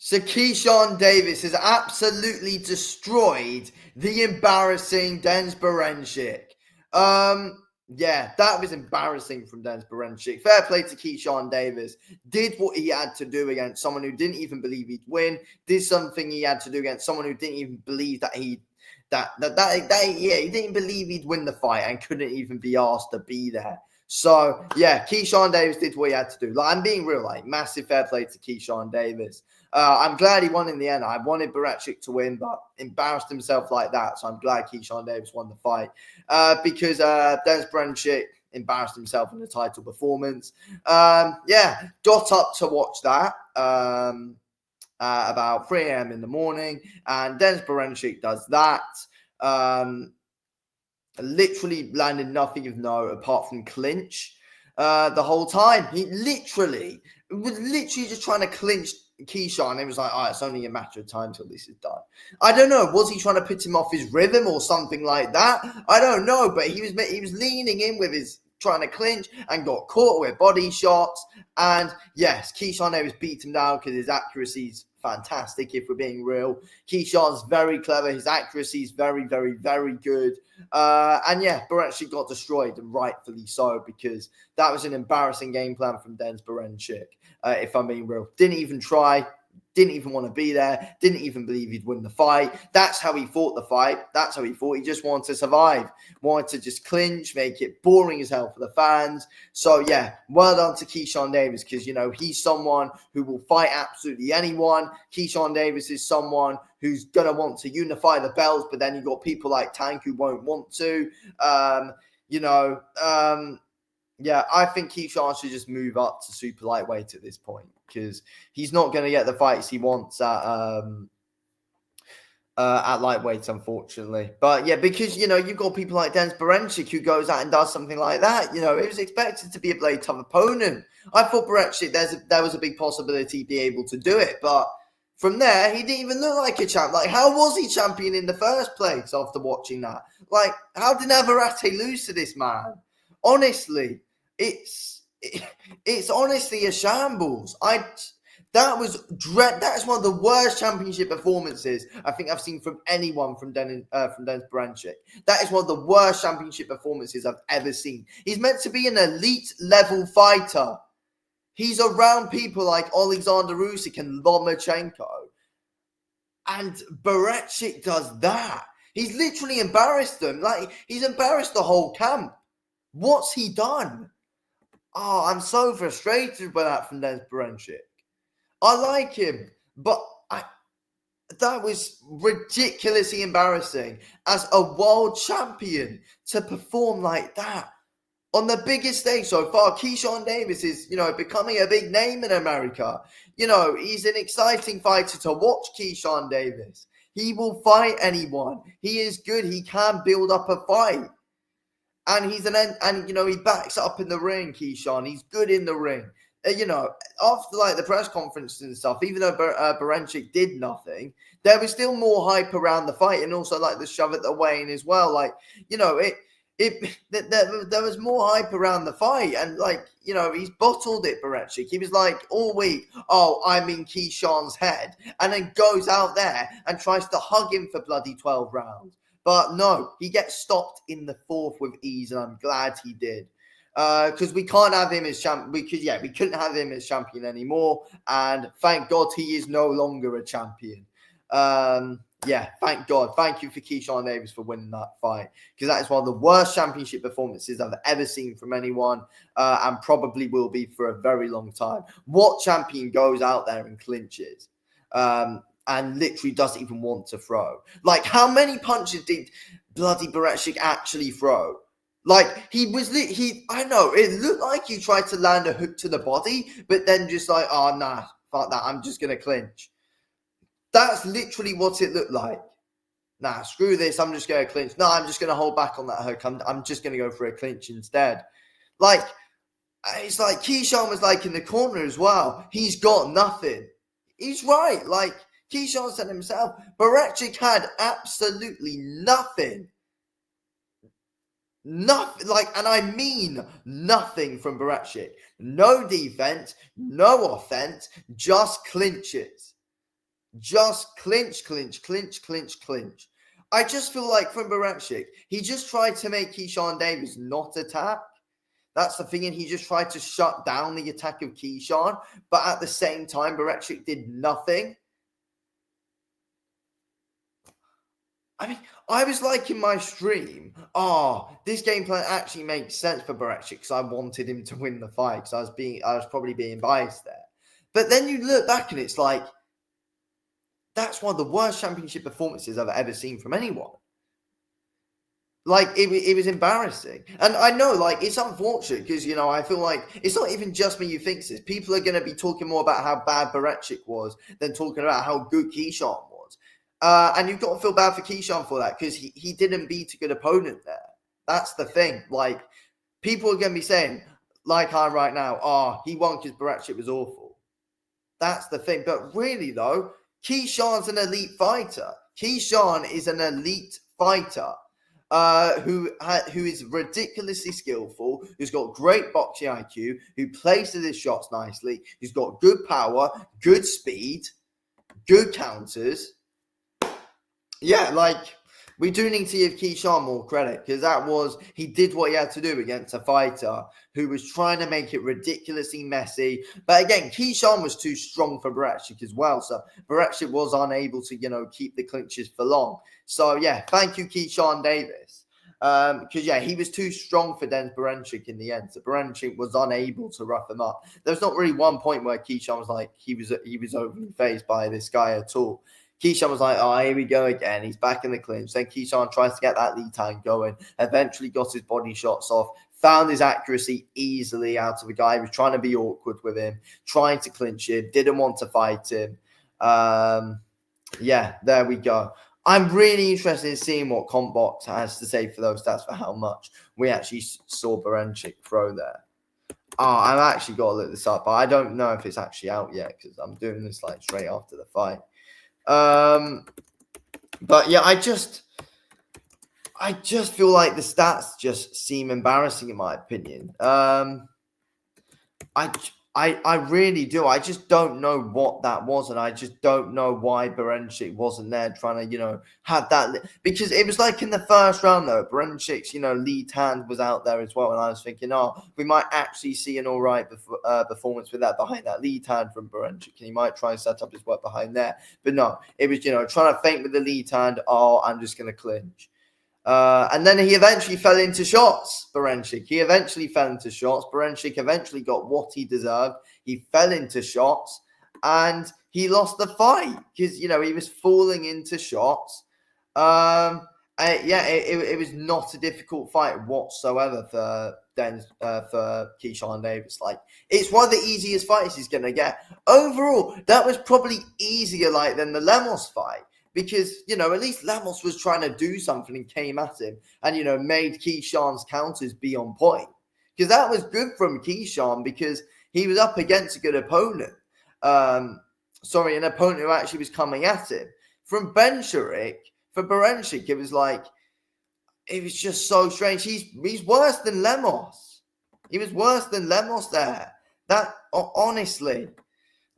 So Keyshawn Davis has absolutely destroyed the embarrassing DENYS Berinchyk. Yeah, that was embarrassing from DENYS Berinchyk. Fair play to Keyshawn Davis. Did what he had to do against someone who didn't even believe he'd win. Did something he had to do against someone who didn't even believe that he didn't believe he'd win the fight and couldn't even be asked to be there. So, yeah, Keyshawn Davis did what he had to do. Like, I'm being real, like, massive fair play to Keyshawn Davis. I'm glad he won in the end. I wanted Berinchyk to win, but embarrassed himself like that. So I'm glad Keyshawn Davis won the fight because DENYS Berinchyk embarrassed himself in the title performance. Yeah, got up to watch that about 3 a.m. in the morning, and DENYS Berinchyk does that. Literally landed nothing of note apart from clinch the whole time. He was just trying to clinch Keyshawn. It was like, it's only a matter of time till this is done. I don't know. Was he trying to put him off his rhythm or something like that? I don't know. But he was leaning in with his trying to clinch and got caught with body shots. And yes, Keyshawn Davis beat him down because his accuracy's fantastic, if we're being real. Keyshawn's very clever. His accuracy is very, very, very good. And yeah, Berinchyk got destroyed, and rightfully so, because that was an embarrassing game plan from DENYS Berinchyk, if I'm being real. Didn't even try. Didn't even want to be there. Didn't even believe he'd win the fight. That's how he fought the fight. That's how he fought. He just wanted to survive. Wanted to just clinch, make it boring as hell for the fans. So, yeah, well done to Keyshawn Davis because, he's someone who will fight absolutely anyone. Keyshawn Davis is someone who's going to want to unify the belts, but then you've got people like Tank who won't want to. Yeah, I think Keyshawn should just move up to super lightweight at this point because he's not going to get the fights he wants at lightweight, unfortunately. But yeah, because, you've got people like DENYS Berinchyk who goes out and does something like that. It was expected to be a bloody tough opponent. I thought Berinchyk, there was a big possibility he'd be able to do it. But from there, he didn't even look like a champ. Like, how was he champion in the first place after watching that? Like, how did Navarrete lose to this man? Honestly. It's honestly a shambles. That is one of the worst championship performances I think I've seen from anyone from DENYS Berinchyk. That is one of the worst championship performances I've ever seen. He's meant to be an elite level fighter. He's around people like Alexander Usyk and Lomachenko. And Berinchyk does that. He's literally embarrassed them. Like, he's embarrassed the whole camp. What's he done? Oh, I'm so frustrated by that from DENYS Berinchyk. I like him, but that was ridiculously embarrassing as a world champion to perform like that on the biggest stage so far. Keyshawn Davis is, becoming a big name in America. He's an exciting fighter to watch. Keyshawn Davis. He will fight anyone. He is good. He can build up a fight. And he backs it up in the ring, Keyshawn. He's good in the ring. After the press conference and stuff, even though Berinchyk did nothing, there was still more hype around the fight, and also the shove at the weigh-in as well. There was more hype around the fight, and he's bottled it, Berinchyk. He was like all week, I'm in Keyshawn's head, and then goes out there and tries to hug him for bloody 12 rounds. But no, he gets stopped in the fourth with ease, and I'm glad he did. Because we can't have him as champion. We couldn't have him as champion anymore. And thank God he is no longer a champion. Thank God. Thank you for Keyshawn Davis for winning that fight. Because that is one of the worst championship performances I've ever seen from anyone. And probably will be for a very long time. What champion goes out there and clinches? And literally doesn't even want to throw. Like, how many punches did bloody Berinchyk actually throw? Like, I know, it looked like he tried to land a hook to the body, but then just like, nah, fuck that, I'm just going to clinch. That's literally what it looked like. Nah, screw this, I'm just going to clinch. No, I'm just going to hold back on that hook. I'm just going to go for a clinch instead. Like, it's like Keyshawn was in the corner as well. He's got nothing. He's right, Keyshawn said himself, Berinchyk had absolutely nothing. Nothing, and I mean nothing from Berinchyk. No defense, no offense, just clinches. Just clinch. I just feel like from Berinchyk, he just tried to make Keyshawn Davis not attack. That's the thing, and he just tried to shut down the attack of Keyshawn, but at the same time, Berinchyk did nothing. I mean, I was like in my stream, this game plan actually makes sense for Berinchyk because I wanted him to win the fight because I was probably being biased there. But then you look back and it's like, that's one of the worst championship performances I've ever seen from anyone. Like, it was embarrassing. And I know, like, it's unfortunate because, you know, I feel like it's not even just me who thinks this. People are going to be talking more about how bad Berinchyk was than talking about how good Keyshawn was. And you've got to feel bad for Keyshawn for that because he didn't beat a good opponent there. That's the thing. Like, people are going to be saying, like I right now, he won because Berinchyk was awful. That's the thing. But really, though, Keyshawn's an elite fighter. Keyshawn is an elite fighter. Who is ridiculously skillful, who's got great boxing IQ, who places his shots nicely, who's got good power, good speed, good counters. Yeah, like, we do need to give Keyshawn more credit because he did what he had to do against a fighter who was trying to make it ridiculously messy. But again, Keyshawn was too strong for Berinchyk as well. So Berinchyk was unable to, you know, keep the clinches for long. So yeah, thank you, Keyshawn Davis. Because yeah, he was too strong for DENYS Berinchyk in the end. So Berinchyk was unable to rough him up. There's not really one point where Keyshawn was like, he was overly fazed by this guy at all. Keyshawn was like, here we go again. He's back in the clinch. Then Keyshawn tries to get that lead time going. Eventually got his body shots off. Found his accuracy easily out of the guy. He was trying to be awkward with him. Trying to clinch him. Didn't want to fight him. Yeah, there we go. I'm really interested in seeing what CompBox has to say for those stats for how much we actually saw Berinchyk throw there. I've actually got to look this up. But I don't know if it's actually out yet because I'm doing this like straight after the fight. But yeah, I just feel like the stats just seem embarrassing in my opinion. I really do. I just don't know what that was, and I just don't know why Berinchyk wasn't there trying to, you know, have that because it was like in the first round though, Berincyk's, you know, lead hand was out there as well, and I was thinking, we might actually see an all right performance with that behind that lead hand from Berinchyk, and he might try and set up his work behind there, but no, it was, you know, trying to feint with the lead hand. I'm just gonna clinch. And then he eventually fell into shots, Berinchyk. Berinchyk eventually got what he deserved. He fell into shots and he lost the fight because, you know, he was falling into shots. It was not a difficult fight whatsoever for Keyshawn Davis. Like, it's one of the easiest fights he's going to get. Overall, that was probably easier than the Lemos fight. Because, you know, at least Lemos was trying to do something and came at him and, you know, made Keyshawn's counters be on point. Because that was good from Keyshawn because he was up against a good opponent. An opponent who actually was coming at him. For Berinchyk, it was like, it was just so strange. He's worse than Lemos. He was worse than Lemos there. That, honestly...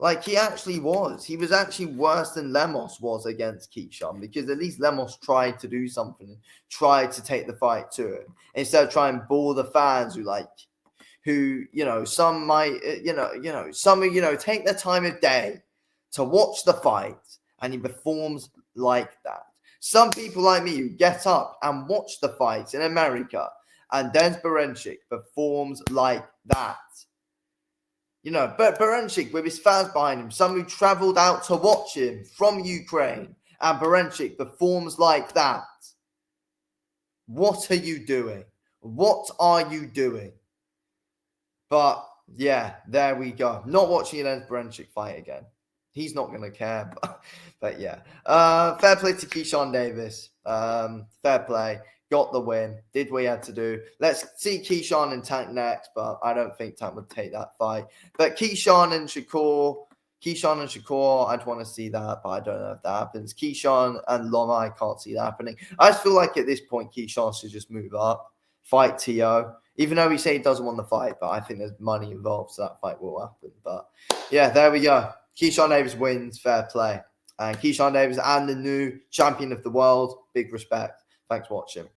Like, he actually was. He was actually worse than Lemos was against Keyshawn because at least Lemos tried to do something and tried to take the fight to him instead of trying to bore the fans who, you know, some might, take the time of day to watch the fight and he performs like that. Some people like me who get up and watch the fight in America and DENYS Berinchyk performs like that. You know, but Berinchyk with his fans behind him, some who travelled out to watch him from Ukraine, and Berinchyk performs like that. What are you doing? What are you doing? But yeah, there we go. Not watching an Berinchyk fight again. He's not going to care. But yeah. Fair play to Keyshawn Davis. Fair play. Got the win. Did what he had to do. Let's see Keyshawn and Tank next, but I don't think Tank would take that fight. But Keyshawn and Shakur, I'd want to see that, but I don't know if that happens. Keyshawn and Loma, I can't see that happening. I just feel like at this point, Keyshawn should just move up, fight T.O., even though he say he doesn't want the fight, but I think there's money involved, so that fight will happen. But yeah, there we go. Keyshawn Davis wins. Fair play. and Keyshawn Davis and the new champion of the world. Big respect. Thanks for watching.